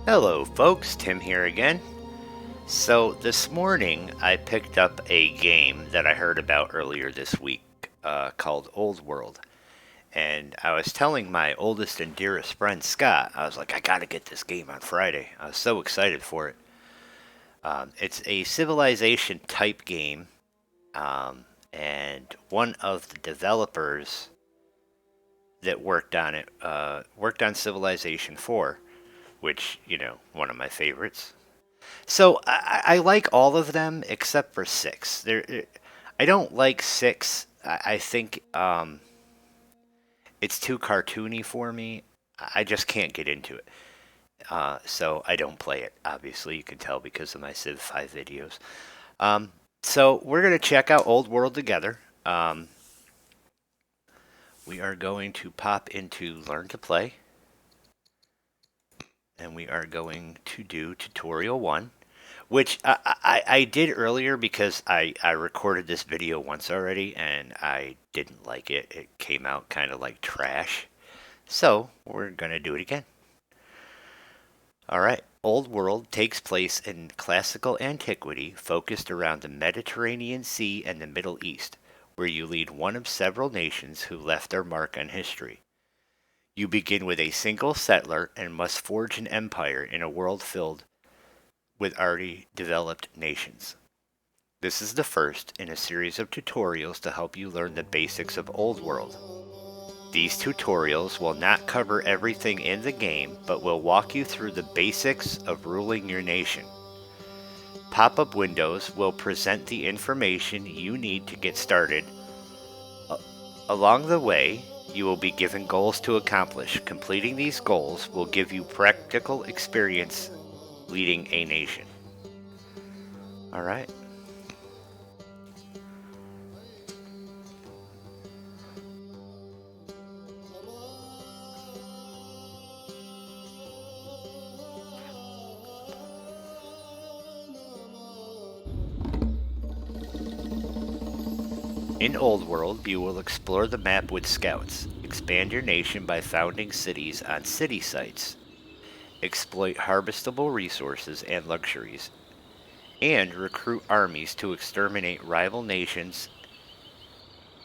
Hello, folks. Tim here again. So, this morning I picked up a game that I heard about earlier this week called Old World. And I was telling my oldest and dearest friend, Scott, I was like, I gotta get this game on Friday. I was so excited for it. It's a civilization type game, and one of the developers that worked on it worked on Civilization 4, which, one of my favorites. So I like all of them except for six. I don't like six. I think it's too cartoony for me. I just can't get into it. So I don't play it. Obviously, you can tell because of my Civ 5 videos. So we're gonna check out Old World together. We are going to pop into Learn to Play, and we are going to do Tutorial 1. Which I did earlier because I recorded this video once already and I didn't like it. It came out kind of like trash. So we're going to do it again. Alright, Old World takes place in classical antiquity focused around the Mediterranean Sea and the Middle East, where you lead one of several nations who left their mark on history. You begin with a single settler and must forge an empire in a world filled with already developed nations. This is the first in a series of tutorials to help you learn the basics of Old World. These tutorials will not cover everything in the game, but will walk you through the basics of ruling your nation. Pop-up windows will present the information you need to get started. Along the way, you will be given goals to accomplish. Completing these goals will give you practical experience leading a nation. All right. In Old World, you will explore the map with scouts, expand your nation by founding cities on city sites, exploit harvestable resources and luxuries, and recruit armies to exterminate rival nations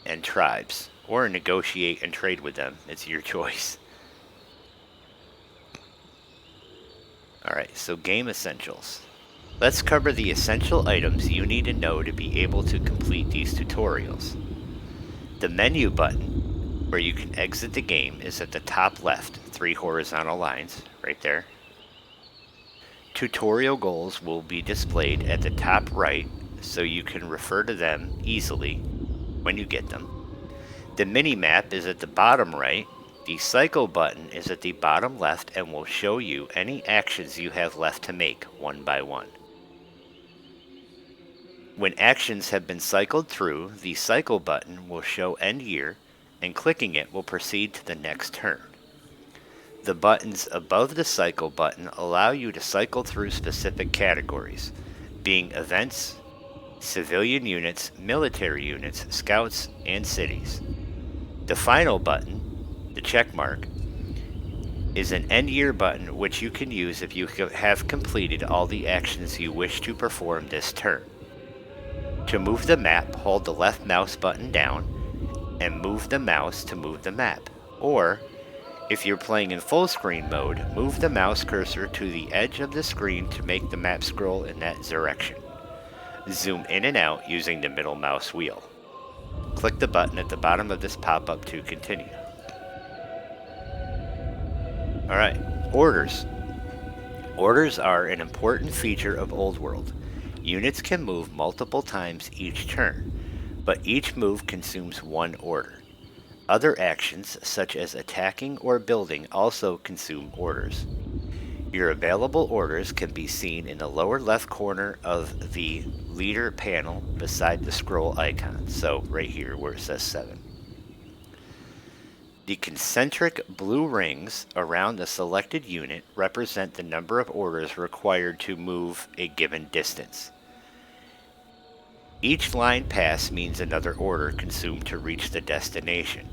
and tribes, or negotiate and trade with them. It's your choice. Alright, so game essentials. Let's cover the essential items you need to know to be able to complete these tutorials. The menu button, where you can exit the game, is at the top left, 3 horizontal lines, right there. Tutorial goals will be displayed at the top right, so you can refer to them easily when you get them. The mini-map is at the bottom right. The cycle button is at the bottom left and will show you any actions you have left to make one by one. When actions have been cycled through, the cycle button will show end year, and clicking it will proceed to the next turn. The buttons above the cycle button allow you to cycle through specific categories, being events, civilian units, military units, scouts, and cities. The final button, the check mark, is an end year button which you can use if you have completed all the actions you wish to perform this turn. To move the map, hold the left mouse button down and move the mouse to move the map. Or, if you're playing in full screen mode, move the mouse cursor to the edge of the screen to make the map scroll in that direction. Zoom in and out using the middle mouse wheel. Click the button at the bottom of this pop-up to continue. Alright, orders. Orders are an important feature of Old World. Units can move multiple times each turn, but each move consumes one order. Other actions, such as attacking or building, also consume orders. Your available orders can be seen in the lower left corner of the leader panel beside the scroll icon, so right here where it says 7. The concentric blue rings around the selected unit represent the number of orders required to move a given distance. Each line pass means another order consumed to reach the destination.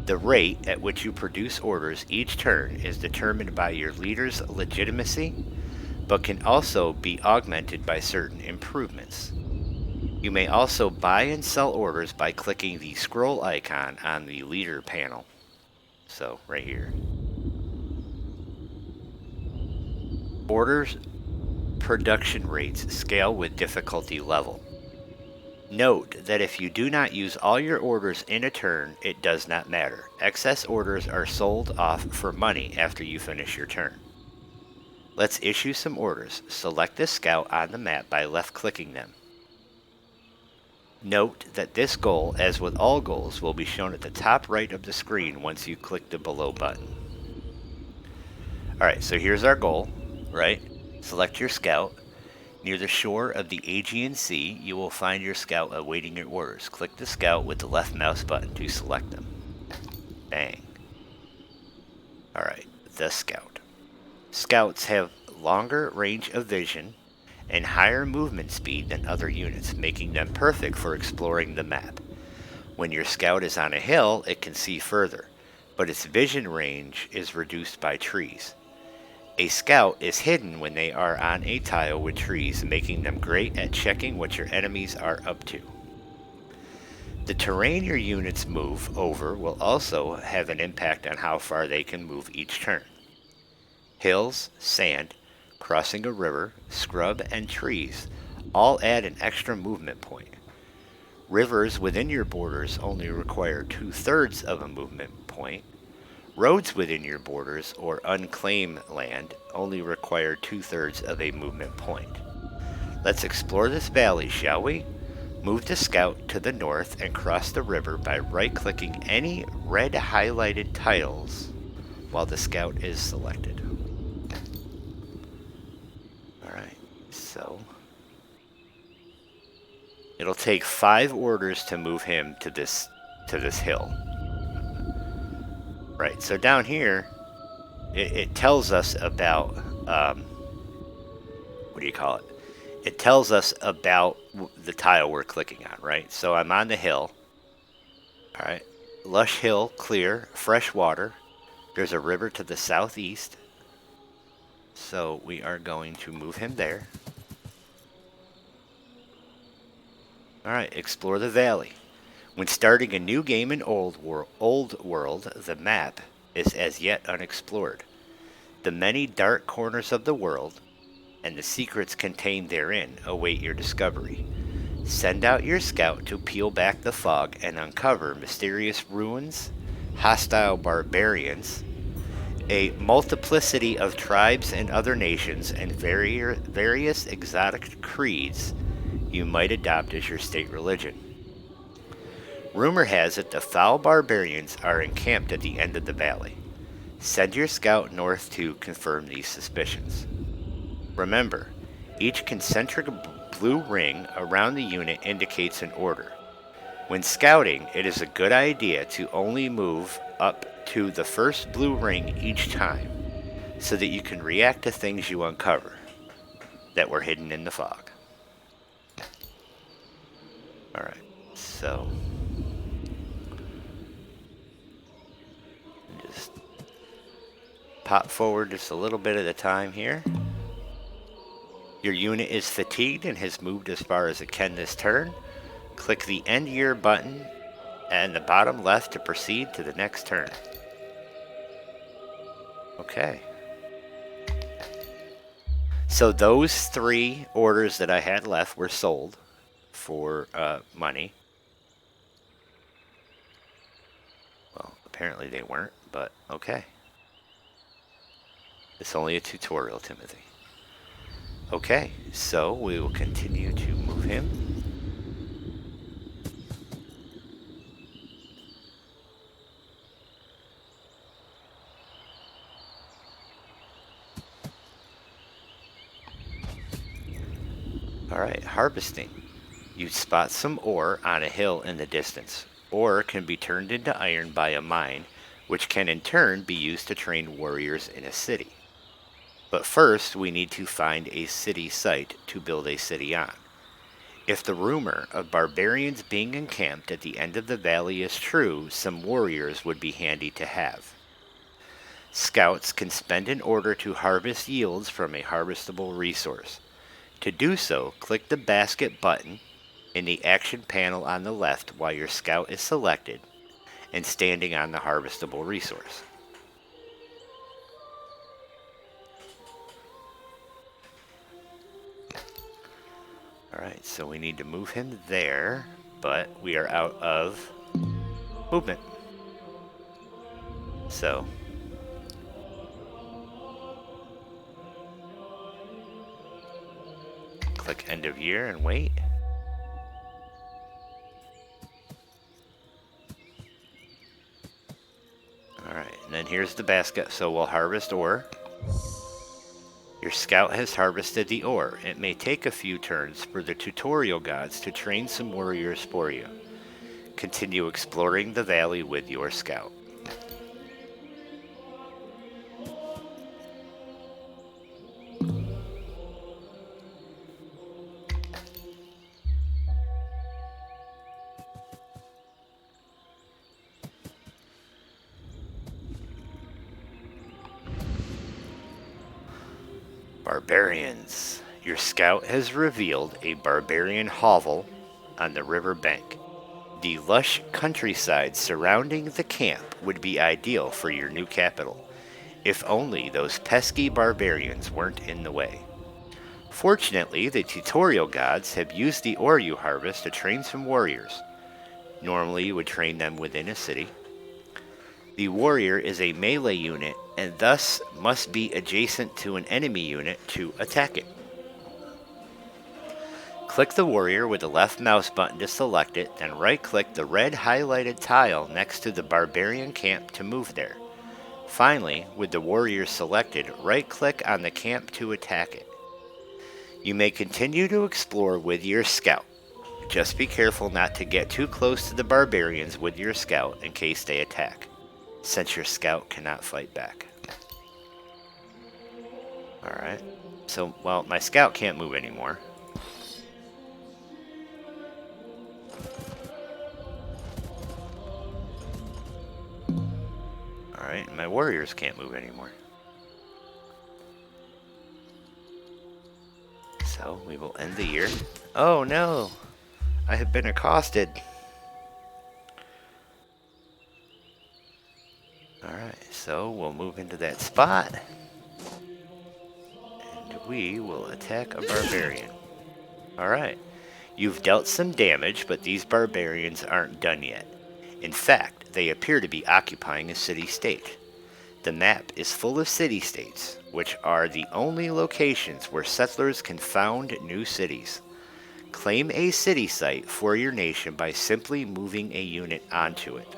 The rate at which you produce orders each turn is determined by your leader's legitimacy, but can also be augmented by certain improvements. You may also buy and sell orders by clicking the scroll icon on the leader panel. So, right here. Orders production rates scale with difficulty level. Note that if you do not use all your orders in a turn, it does not matter. Excess orders are sold off for money after you finish your turn. Let's issue some orders. Select this scout on the map by left-clicking them. Note that this goal, as with all goals, will be shown at the top right of the screen once you click the below button. Alright, so here's our goal, right? Select your scout. Near the shore of the Aegean Sea, you will find your scout awaiting your orders. Click the scout with the left mouse button to select them. Bang. Alright, the scout. Scouts have longer range of vision and higher movement speed than other units, making them perfect for exploring the map. When your scout is on a hill, it can see further, but its vision range is reduced by trees. A scout is hidden when they are on a tile with trees, making them great at checking what your enemies are up to. The terrain your units move over will also have an impact on how far they can move each turn. Hills, sand, crossing a river, scrub, and trees all add an extra movement point. Rivers within your borders only require 2/3 of a movement point. Roads within your borders or unclaimed land only require 2/3 of a movement point. Let's explore this valley, shall we? Move the scout to the north and cross the river by right-clicking any red highlighted tiles while the scout is selected. Alright, so it'll take 5 orders to move him to this hill. Right, so down here, it tells us about, what do you call it? It tells us about the tile we're clicking on, right? So I'm on the hill. All right, lush hill, clear, fresh water. There's a river to the southeast. So we are going to move him there. All right, explore the valley. When starting a new game in Old World, the map is as yet unexplored. The many dark corners of the world and the secrets contained therein await your discovery. Send out your scout to peel back the fog and uncover mysterious ruins, hostile barbarians, a multiplicity of tribes and other nations, and various exotic creeds you might adopt as your state religion. Rumor has it the foul barbarians are encamped at the end of the valley. Send your scout north to confirm these suspicions. Remember, each concentric blue ring around the unit indicates an order. When scouting, it is a good idea to only move up to the first blue ring each time, so that you can react to things you uncover that were hidden in the fog. Alright, so just pop forward just a little bit at a time here. Your unit is fatigued and has moved as far as it can this turn. Click the End Year button and the bottom left to proceed to the next turn. Okay. So those 3 orders that I had left were sold for money. Well, apparently they weren't, but okay. It's only a tutorial, Timothy. Okay, so we will continue to move him. Alright, harvesting. You spot some ore on a hill in the distance. Ore can be turned into iron by a mine, which can in turn be used to train warriors in a city. But first, we need to find a city site to build a city on. If the rumor of barbarians being encamped at the end of the valley is true, some warriors would be handy to have. Scouts can spend an order to harvest yields from a harvestable resource. To do so, click the basket button in the action panel on the left while your scout is selected and standing on the harvestable resource. Alright, so we need to move him there, but we are out of movement. So, click end of year and wait. Alright, and then here's the basket, so we'll harvest ore. Your scout has harvested the ore. It may take a few turns for the tutorial gods to train some warriors for you. Continue exploring the valley with your scout. Barbarians. Your scout has revealed a barbarian hovel on the river bank. The lush countryside surrounding the camp would be ideal for your new capital, if only those pesky barbarians weren't in the way. Fortunately, the tutorial gods have used the ore you harvest to train some warriors. Normally, you would train them within a city. The warrior is a melee unit and thus must be adjacent to an enemy unit to attack it. Click the warrior with the left mouse button to select it, then right-click the red highlighted tile next to the barbarian camp to move there. Finally, with the warrior selected, right-click on the camp to attack it. You may continue to explore with your scout. Just be careful not to get too close to the barbarians with your scout in case they attack, since your scout cannot fight back. Alright, so, well, my scout can't move anymore. Alright, my warriors can't move anymore. So, we will end the year. Oh no! I have been accosted. Alright, so we'll move into that spot. And we will attack a barbarian. Alright. You've dealt some damage, but these barbarians aren't done yet. In fact, they appear to be occupying a city-state. The map is full of city-states, which are the only locations where settlers can found new cities. Claim a city site for your nation by simply moving a unit onto it.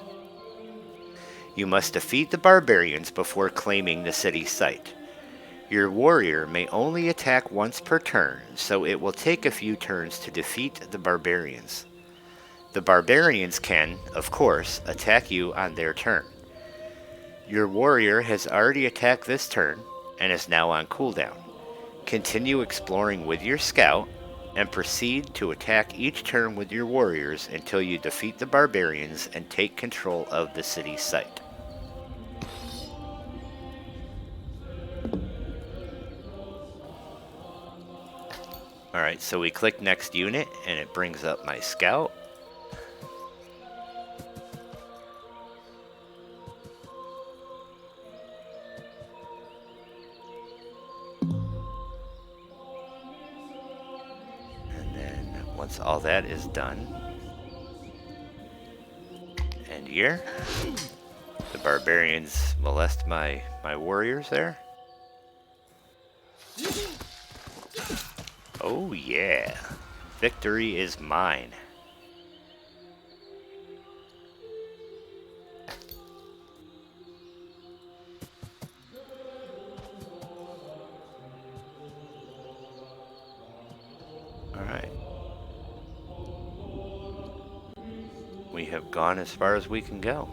You must defeat the barbarians before claiming the city site. Your warrior may only attack once per turn, so it will take a few turns to defeat the barbarians. The barbarians can, of course, attack you on their turn. Your warrior has already attacked this turn and is now on cooldown. Continue exploring with your scout and proceed to attack each turn with your warriors until you defeat the barbarians and take control of the city site. Alright, so we click next unit and it brings up my scout. And then once all that is done, end year. The barbarians molest my warriors there. Oh yeah, victory is mine. Alright. We have gone as far as we can go.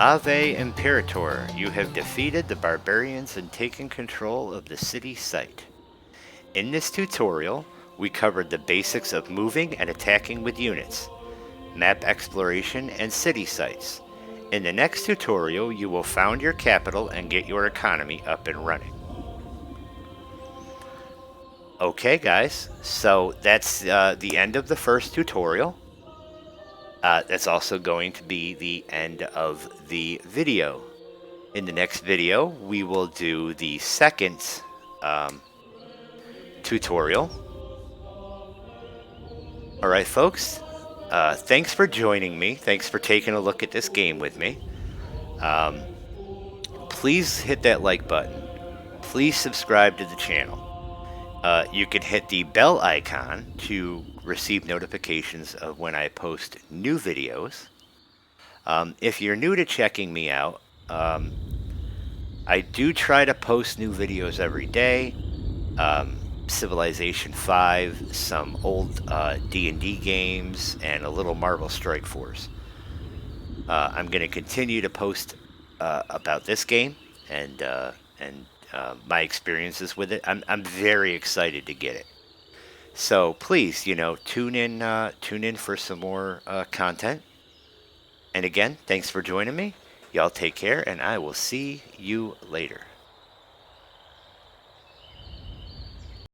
Ave Imperator, you have defeated the barbarians and taken control of the city site. In this tutorial, we covered the basics of moving and attacking with units, map exploration, and city sites. In the next tutorial, you will found your capital and get your economy up and running. Okay, guys, so that's the end of the first tutorial. That's also going to be the end of the video. In the next video, we will do the second tutorial. All right, folks, thanks for joining me. Thanks for taking a look at this game with me. Please hit that like button. Please subscribe to the channel. You can hit the bell icon to receive notifications of when I post new videos. If you're new to checking me out, I do try to post new videos every day. Civilization 5, some old D&D games, and a little Marvel Strike Force. I'm going to continue to post about this game and my experiences with it. I'm very excited to get it. So please, tune in for some more content. And again, thanks for joining me. Y'all take care, and I will see you later.